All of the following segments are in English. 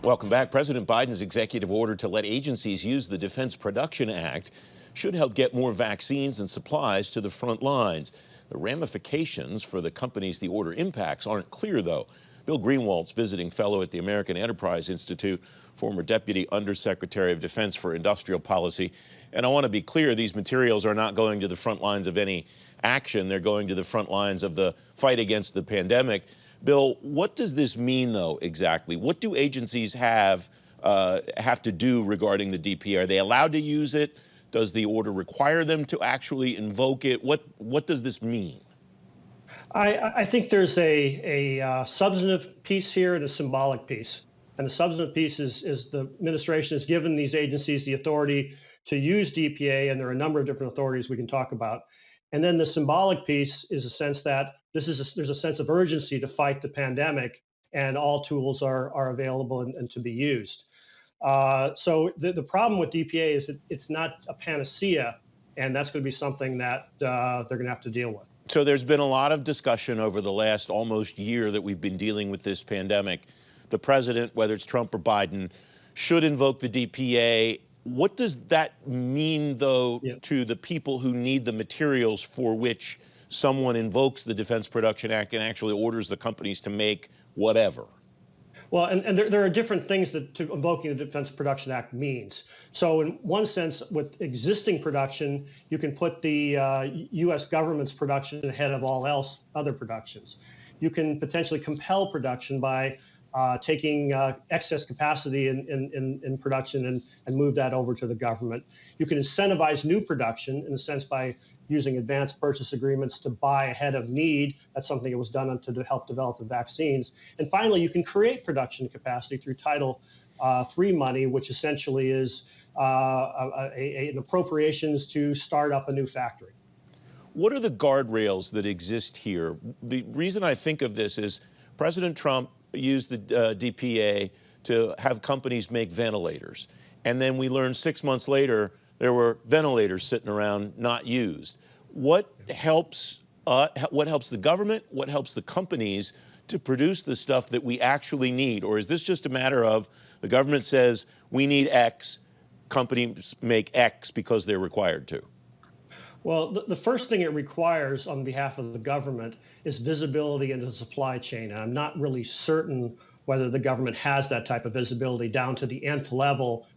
Welcome back. President Biden's executive order to let agencies use the Defense Production Act should help get more vaccines and supplies to the front lines. The ramifications for the companies the order impacts aren't clear, though. Bill Greenwalt's visiting fellow at the American Enterprise Institute, former Deputy Undersecretary of Defense for Industrial Policy. And I want to be clear, these materials are not going to the front lines of any action. They're going to the front lines of the fight against the pandemic. Bill, what does this mean, though, exactly? What do agencies have to do regarding the DPA? Are they allowed to use it? Does the order require them to actually invoke it? What does this mean? I think there's a substantive piece here and a symbolic piece. And the substantive piece is the administration has given these agencies the authority to use DPA, and there are a number of different authorities we can talk about. And then the symbolic piece is a sense that there's a sense of urgency to fight the pandemic, and all tools are available and to be used. So the problem with DPA is that it's not a panacea, and that's going to be something that they're going to have to deal with. So there's been a lot of discussion over the last almost year that we've been dealing with this pandemic. The president, whether it's Trump or Biden, should invoke the DPA. What does that mean, though, to the people who need the materials for which someone invokes the Defense Production Act and actually orders the companies to make whatever? Well, and there are different things that invoking the Defense Production Act means. So in one sense, with existing production, you can put the U.S. government's production ahead of all other productions. You can potentially compel production by taking excess capacity in production and move that over to the government. You can incentivize new production in a sense by using advanced purchase agreements to buy ahead of need. That's something that was done to help develop the vaccines. And finally, you can create production capacity through Title III money, which essentially is an appropriations to start up a new factory. What are the guardrails that exist here? The reason I think of this is President Trump used the DPA to have companies make ventilators. And then we learned 6 months later there were ventilators sitting around not used. What helps the government? What helps the companies to produce the stuff that we actually need? Or is this just a matter of the government says we need X, companies make X because they're required to? Well, the first thing it requires on behalf of the government is visibility into the supply chain. And I'm not really certain whether the government has that type of visibility down to the nth level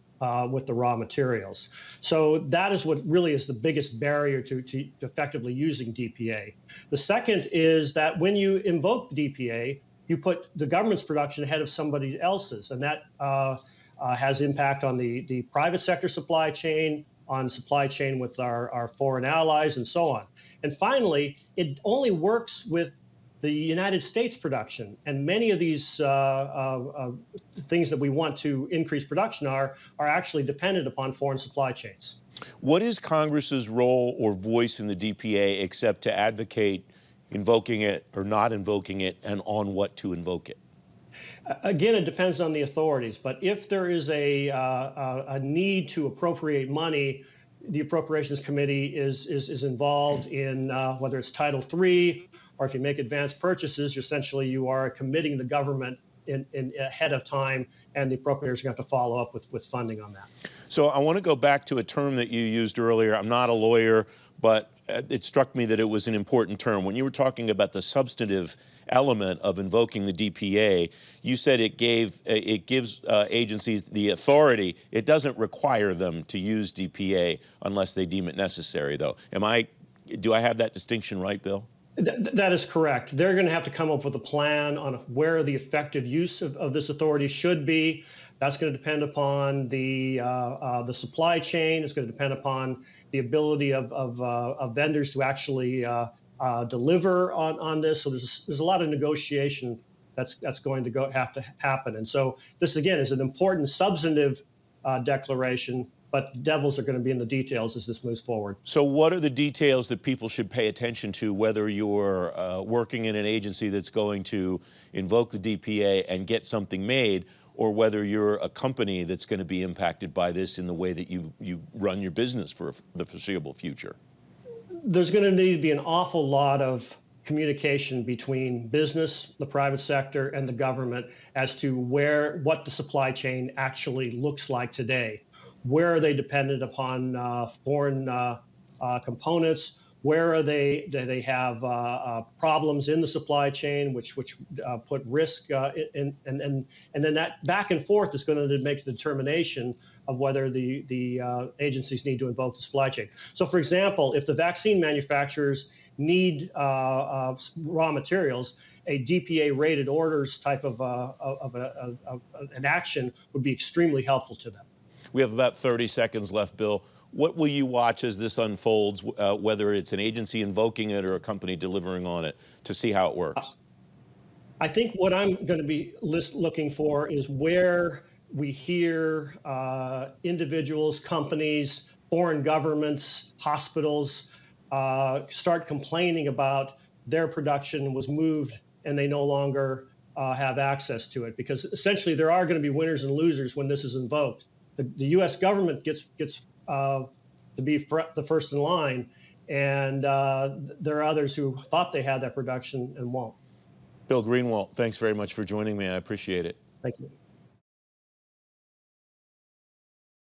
with the raw materials. So that is what really is the biggest barrier to effectively using DPA. The second is that when you invoke the DPA, you put the government's production ahead of somebody else's, and that has impact on the private sector supply chain, on supply chain with our foreign allies, and so on. And finally, it only works with the United States production. And many of these things that we want to increase production are actually dependent upon foreign supply chains. What is Congress's role or voice in the DPA except to advocate invoking it or not invoking it, and on what to invoke it? Again, it depends on the authorities, but if there is a need to appropriate money, the Appropriations Committee is involved in whether it's Title III, or if you make advanced purchases, essentially you are committing the government in ahead of time, and the appropriators are going to have to follow up with funding on that. So I want to go back to a term that you used earlier. I'm not a lawyer, but it struck me that it was an important term. When you were talking about the substantive element of invoking the DPA, you said it gives agencies the authority. It doesn't require them to use DPA unless they deem it necessary, though. Do I have that distinction right, Bill? That is correct. They're going to have to come up with a plan on where the effective use of this authority should be. That's going to depend upon the supply chain. It's going to depend upon the ability of vendors to actually deliver on this. So there's a lot of negotiation that's going to have to happen. And so this, again, is an important substantive declaration, but the devils are going to be in the details as this moves forward. So what are the details that people should pay attention to, whether you're working in an agency that's going to invoke the DPA and get something made, or whether you're a company that's going to be impacted by this in the way that you run your business for the foreseeable future? There's going to need to be an awful lot of communication between business, the private sector, and the government as to what the supply chain actually looks like today. Where are they dependent upon foreign components? Where are do they have problems in the supply chain, which put risk and then that back and forth is going to make the determination of whether the agencies need to invoke the supply chain. So, for example, if the vaccine manufacturers need raw materials, a DPA-rated orders type of an action would be extremely helpful to them. We have about 30 seconds left, Bill. What will you watch as this unfolds, whether it's an agency invoking it or a company delivering on it, to see how it works? I think what I'm going to be looking for is where we hear individuals, companies, foreign governments, hospitals start complaining about their production was moved and they no longer have access to it, because essentially there are going to be winners and losers when this is invoked. The U.S. government gets to be the first in line, and there are others who thought they had that production and won't. Bill Greenwalt, thanks very much for joining me. I appreciate it. Thank you.